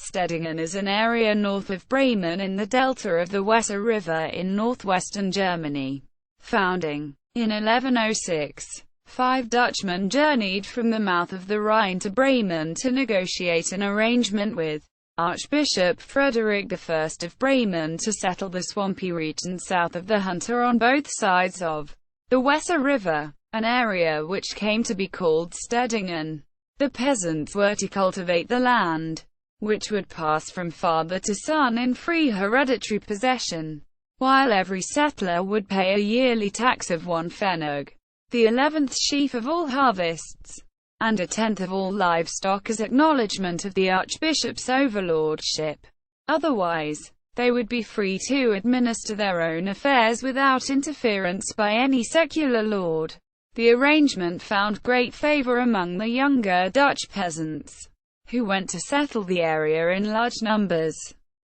Stedingen is an area north of Bremen in the delta of the Weser River in northwestern Germany. Founding in 1106, 5 Dutchmen journeyed from the mouth of the Rhine to Bremen to negotiate an arrangement with Archbishop Frederick I of Bremen to settle the swampy region south of the Hunter on both sides of the Weser River, an area which came to be called Stedingen. The peasants were to cultivate the land, which would pass from father to son in free hereditary possession, while every settler would pay a yearly tax of 1 pfennig, the 11th sheaf of all harvests, and a tenth of all livestock as acknowledgment of the archbishop's overlordship. Otherwise, they would be free to administer their own affairs without interference by any secular lord. The arrangement found great favor among the younger Dutch peasants, who went to settle the area in large numbers.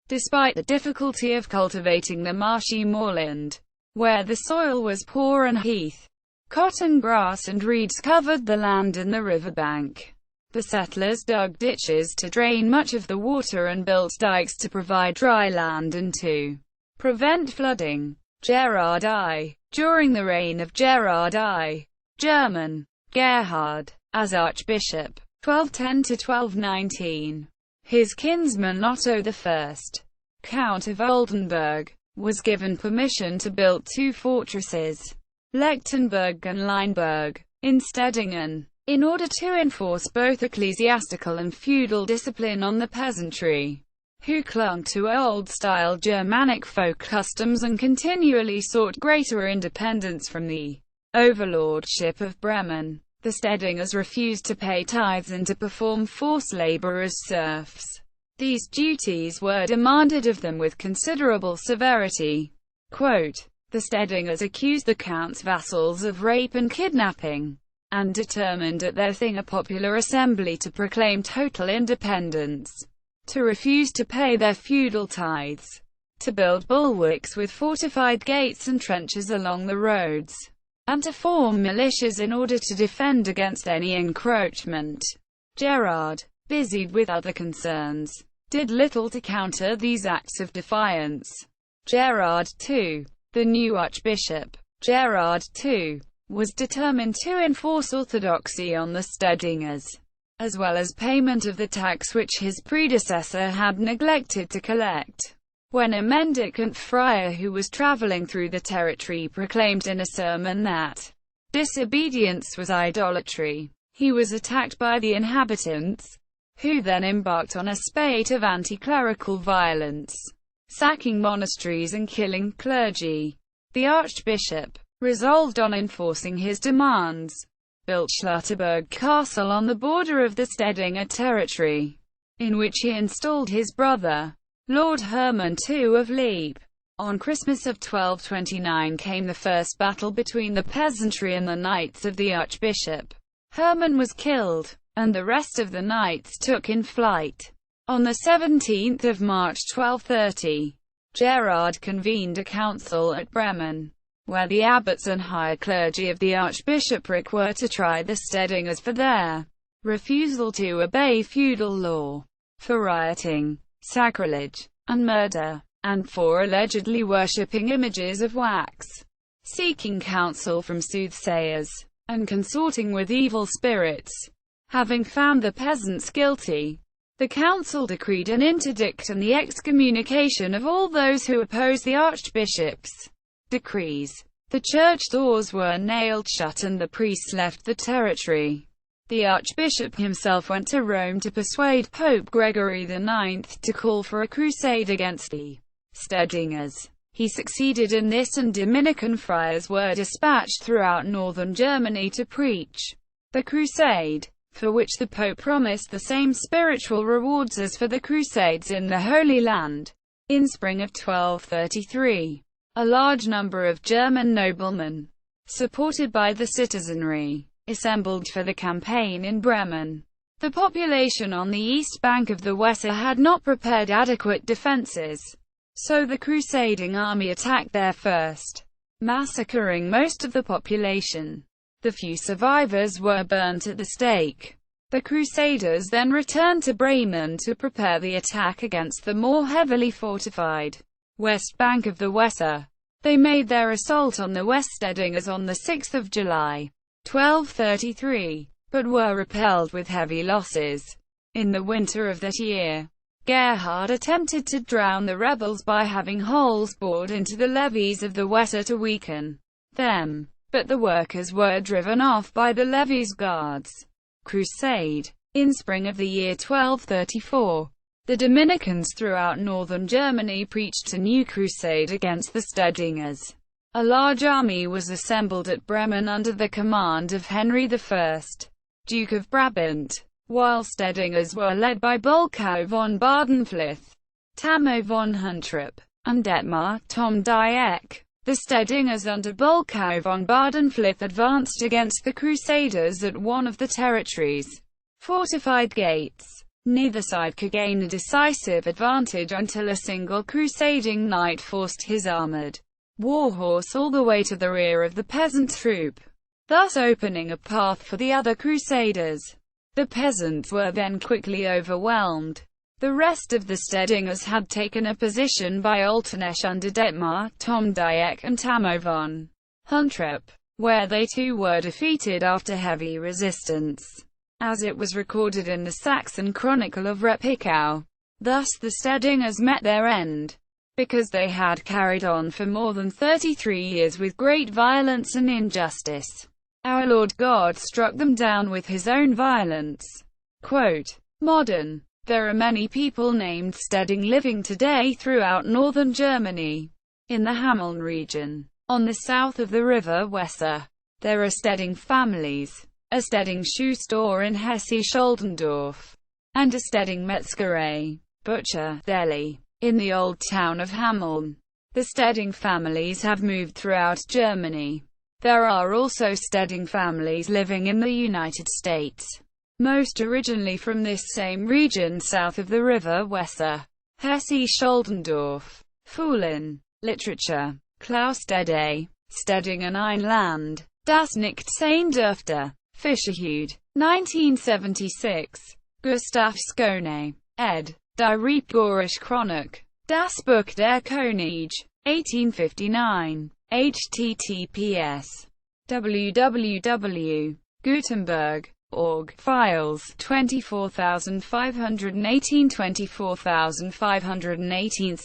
Despite the difficulty of cultivating the marshy moorland, where the soil was poor and heath, cotton grass and reeds covered the land and the riverbank, the settlers dug ditches to drain much of the water and built dikes to provide dry land and to prevent flooding. Gerard I. During the reign of Gerard I, German, Gerhard, as archbishop, 1210 to 1219. His kinsman Otto I, Count of Oldenburg, was given permission to build 2 fortresses, Lechtenberg and Leinberg, in Stedingen, in order to enforce both ecclesiastical and feudal discipline on the peasantry, who clung to old-style Germanic folk customs and continually sought greater independence from the overlordship of Bremen. The Stedingers refused to pay tithes and to perform forced labor as serfs. These duties were demanded of them with considerable severity. Quote, the Stedingers accused the count's vassals of rape and kidnapping, and determined at their thing a popular assembly to proclaim total independence, to refuse to pay their feudal tithes, to build bulwarks with fortified gates and trenches along the roads, and to form militias in order to defend against any encroachment. Gerard, busied with other concerns, did little to counter these acts of defiance. Gerard II, the new archbishop, Gerard II, was determined to enforce orthodoxy on the Stedingers, as well as payment of the tax which his predecessor had neglected to collect. When a mendicant friar who was traveling through the territory proclaimed in a sermon that disobedience was idolatry, he was attacked by the inhabitants, who then embarked on a spate of anti-clerical violence, sacking monasteries and killing clergy. The archbishop, resolved on enforcing his demands, built Schlotterberg Castle on the border of the Stedinger territory, in which he installed his brother, Lord Hermann II of Lepe. On Christmas of 1229 came the first battle between the peasantry and the knights of the archbishop. Hermann was killed, and the rest of the knights took in flight. On the 17th of March 1230, Gerard convened a council at Bremen, where the abbots and higher clergy of the archbishopric were to try the Stedingers for their refusal to obey feudal law, for rioting, sacrilege, and murder, and for allegedly worshipping images of wax, seeking counsel from soothsayers, and consorting with evil spirits. Having found the peasants guilty, the council decreed an interdict and the excommunication of all those who opposed the archbishop's decrees. The church doors were nailed shut and the priests left the territory. The archbishop himself went to Rome to persuade Pope Gregory IX to call for a crusade against the Stedingers. He succeeded in this, and Dominican friars were dispatched throughout northern Germany to preach the crusade, for which the Pope promised the same spiritual rewards as for the Crusades in the Holy Land. In spring of 1233, a large number of German noblemen, supported by the citizenry, assembled for the campaign in Bremen. The population on the east bank of the Weser had not prepared adequate defences, so the crusading army attacked there first, massacring most of the population. The few survivors were burnt at the stake. The Crusaders then returned to Bremen to prepare the attack against the more heavily fortified west bank of the Weser. They made their assault on the West Stedingers on 6 July, 1233, but were repelled with heavy losses. In the winter of that year, Gerhard attempted to drown the rebels by having holes bored into the levees of the Weser to weaken them, but the workers were driven off by the levees guards. Crusade. In spring of the year 1234, the Dominicans throughout northern Germany preached a new crusade against the Stedingers. A large army was assembled at Bremen under the command of Henry I, Duke of Brabant, while Stedingers were led by Bolko von Badenfleth, Tammo von Huntrop, and Detmar Tom Dieck. The Stedingers under Bolko von Badenfleth advanced against the Crusaders at one of the territory's fortified gates. Neither side could gain a decisive advantage until a single crusading knight forced his armoured warhorse all the way to the rear of the peasant troop, thus opening a path for the other crusaders. The peasants were then quickly overwhelmed. The rest of the Stedingers had taken a position by Altenesch under Detmar, Tom Dieck and Tammo von Huntrop, where they too were defeated after heavy resistance, as it was recorded in the Saxon Chronicle of Repichau. Thus the Stedingers met their end, because they had carried on for more than 33 years with great violence and injustice. Our Lord God struck them down with his own violence. Quote, modern. There are many people named Steding living today throughout northern Germany. In the Hameln region, on the south of the river Weser, there are Steding families, a Steding shoe store in Hesse-Scholdendorf, and a Steding Metzgerei, butcher, deli, in the old town of Hameln. The Steding families have moved throughout Germany. There are also Steding families living in the United States, most originally from this same region south of the river Weser. Hesse-Scholdendorf. Fohlen. Literature. Klaus Stede. Stedingen ein Land, das nicht sein dürfte. Fischerhude. 1976. Gustav Skone. ed. Die Reipgorische Chronik. Das Buch der König. 1859. https. www.gutenberg.org. Files 24518 24518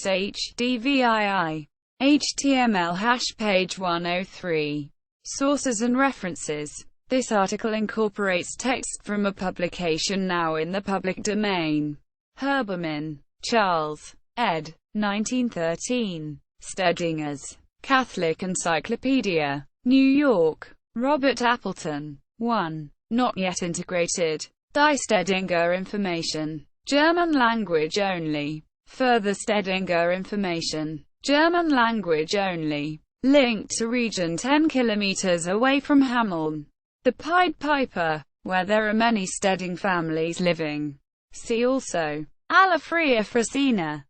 HDVII. HTML hash page 103. Sources and references. This article incorporates text from a publication now in the public domain. Herbermann, Charles. ed. 1913. Stedingers. Catholic Encyclopedia. New York. Robert Appleton. 1. Not yet integrated. Die Stedinger information. German language only. Further Stedinger information. German language only. Linked to region 10 kilometers away from Hameln. The Pied Piper, where there are many Steding families living. See also. Alla Fria Frasina.